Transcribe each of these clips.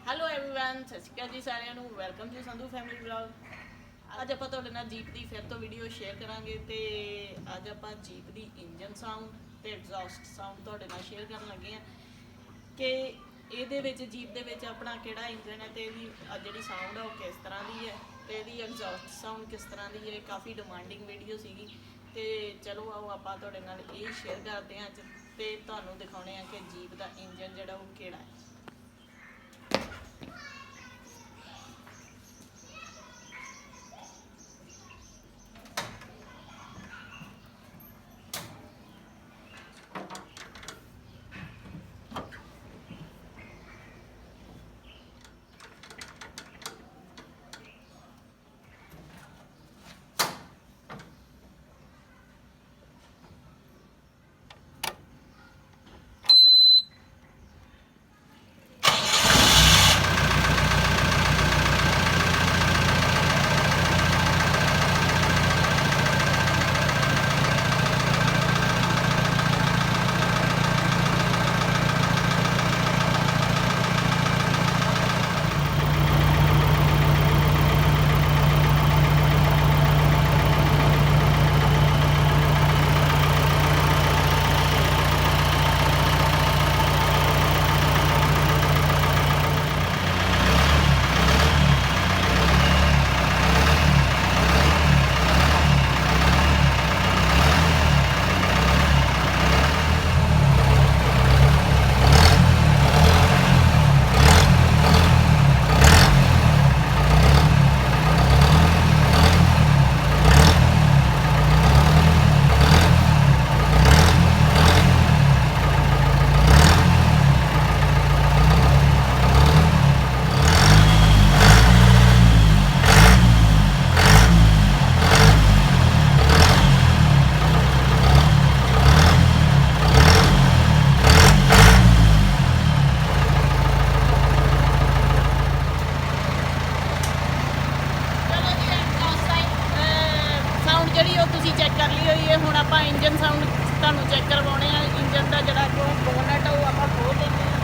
Hello everyone ਸਤਿ ਸ਼੍ਰੀ ਅਕਾਲ ਜੀ ਸਾਰਿਆਂ ਨੂੰ। Welcome to Sandhu family vlog. ਅੱਜ ਆਪਾਂ ਤੁਹਾਡੇ ਨਾਲ ਜੀਪ ਦੀ ਫਿਰ ਤੋਂ ਵੀਡੀਓ ਸ਼ੇਅਰ ਕਰਾਂਗੇ ਤੇ ਅੱਜ ਆਪਾਂ ਜੀਪ ਦੀ ਇੰਜਨ ਸਾਊਂਡ ਤੇ ਐਗਜ਼ੌਸਟ ਸਾਊਂਡ ਤੁਹਾਡੇ ਨਾਲ ਸ਼ੇਅਰ ਕਰਨ ਲੱਗੇ ਆ ਕਿ ਇਹਦੇ ਵਿੱਚ ਜੀਪ ਦੇ ਵਿੱਚ ਆਪਣਾ ਕਿਹੜਾ ਇੰਜਨ ਹੈ ਤੇ ਇਹਦੀ ਜਿਹੜੀ ਸਾਊਂਡ ਹੈ ਉਹ ਕਿਸ ਤਰ੍ਹਾਂ ਦੀ ਹੈ ਤੇ ਇਹਦੀ ਐਗਜ਼ੌਸਟ ਸਾਊਂਡ ਕਿਸ ਤਰ੍ਹਾਂ ਦੀ ਹੈ। ਕਾਫੀ ਡਿਮਾਂਡਿੰਗ ਵੀਡੀਓ ਸੀਗੀ ਤੇ ਚਲੋ ਆਓ ਆਪਾਂ ਤੁਹਾਡੇ ਨਾਲ ਇਹ ਸ਼ੇਅਰ ਕਰਦੇ ਹਾਂ ਅੱਜ ਤੇ ਤੁਹਾਨੂੰ ਦਿਖਾਉਣੇ ਆ ਕਿ ਜੀਪ ਦਾ ਇੰਜਨ ਜਿਹੜਾ ਉਹ ਕਿਹੜਾ ਹੈ। ਜਿਹੜੀ ਉਹ ਤੁਸੀਂ ਚੈੱਕ ਕਰ ਲਈ ਹੋਈ ਹੈ। ਹੁਣ ਆਪਾਂ ਇੰਜਨ ਸਾਊਂਡ ਤੁਹਾਨੂੰ ਚੈੱਕ ਕਰਵਾਉਣੇ ਆ। ਇੰਜਨ ਦਾ ਜਿਹੜਾ ਬੋਨਟ ਉਹ ਆਪਾਂ ਖੋਲ ਲੈਂਦੇ ਹਾਂ।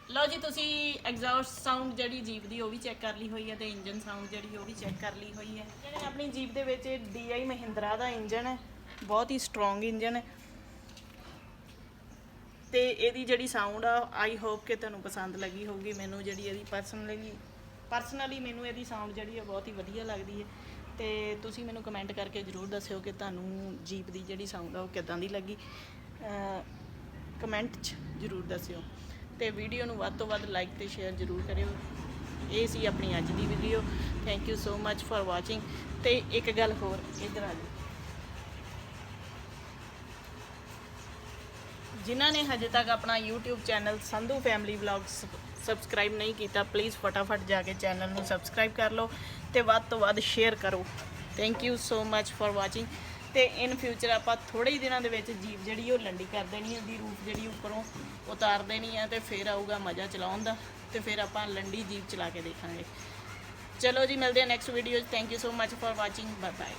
ਲਓ ਜੀ, ਤੁਸੀਂ ਐਗਜ਼ੌਸਟ ਸਾਊਂਡ ਜਿਹੜੀ ਜੀਪ ਦੀ ਉਹ ਵੀ ਚੈੱਕ ਕਰ ਲਈ ਹੋਈ ਹੈ ਤੇ ਇੰਜਨ ਸਾਊਂਡ ਜਿਹੜੀ ਉਹ ਵੀ ਚੈੱਕ ਕਰ ਲਈ ਹੋਈ ਹੈ। ਜਿਹੜੇ ਆਪਣੀ ਜੀਪ ਦੇ ਵਿੱਚ DI ਮਹਿੰਦਰਾ ਦਾ ਇੰਜਨ ਹੈ, ਬਹੁਤ ਹੀ ਸਟਰੋਂਗ ਇੰਜਨ ਹੈ ਤੇ ਇਹਦੀ ਜਿਹੜੀ ਸਾਊਂਡ ਆ ਆਈ ਹੋਪ ਕਿ ਤੁਹਾਨੂੰ ਪਸੰਦ ਲੱਗੀ ਹੋਊਗੀ। ਮੈਨੂੰ ਜਿਹੜੀ ਇਹਦੀ ਪਰਸਨਲੀ ਮੈਨੂੰ ਇਹਦੀ ਸਾਊਂਡ ਜਿਹੜੀ ਹੈ ਬਹੁਤ ਹੀ ਵਧੀਆ ਲੱਗਦੀ ਹੈ ਤੇ ਤੁਸੀਂ ਮੈਨੂੰ ਕਮੈਂਟ ਕਰਕੇ ਜ਼ਰੂਰ ਦੱਸਿਓ ਕਿ ਤੁਹਾਨੂੰ ਜੀਪ ਦੀ ਜਿਹੜੀ ਸਾਊਂਡ ਆ ਉਹ ਕਿੱਦਾਂ ਦੀ ਲੱਗੀ। ਕਮੈਂਟ 'ਚ ਜ਼ਰੂਰ ਦੱਸਿਓ ਤੇ ਵੀਡੀਓ ਨੂੰ ਵੱਧ ਤੋਂ ਵੱਧ ਲਾਈਕ ਤੇ ਸ਼ੇਅਰ ਜ਼ਰੂਰ ਕਰਿਓ। ਇਹ ਸੀ ਆਪਣੀ ਅੱਜ ਦੀ video. Thank you so much for watching. ਤੇ ਇੱਕ ਗੱਲ ਹੋਰ, ਇੱਧਰ ਆ ਜਾਓ, ਜਿਨ੍ਹਾਂ ਨੇ ਹਜੇ ਤੱਕ ਆਪਣਾ YouTube channel Sandhu family vlogs subscribe ਨਹੀਂ ਕੀਤਾ, ਪਲੀਜ਼ ਫਟਾਫਟ ਜਾ ਕੇ ਚੈਨਲ ਨੂੰ ਸਬਸਕ੍ਰਾਈਬ ਕਰ ਲਓ ਤੇ ਵੱਧ ਤੋਂ ਵੱਧ ਸ਼ੇਅਰ ਕਰੋ। Thank you so much for watching. ਤੇ ਇਨ ਫਿਊਚਰ ਆਪਾਂ ਥੋੜੇ ਹੀ ਦਿਨਾਂ ਦੇ ਵਿੱਚ ਜੀਪ ਜਿਹੜੀ ਉਹ ਲੰਡੀ ਕਰ ਦੇਣੀ ਹੈ, ਉਹਦੀ ਰੂਫ ਜਿਹੜੀ ਉੱਪਰੋਂ ਉਤਾਰ ਦੇਣੀ ਹੈ ਤੇ ਫਿਰ ਆਊਗਾ ਮਜ਼ਾ ਚਲਾਉਣ ਦਾ ਤੇ ਫਿਰ ਆਪਾਂ ਲੰਡੀ ਜੀਪ ਚਲਾ ਕੇ ਦੇਖਾਂਗੇ। ਚਲੋ ਜੀ, ਮਿਲਦੇ ਹਾਂ ਨੈਕਸਟ ਵੀਡੀਓ 'ਚ। Thank you so much for watching. Bye bye.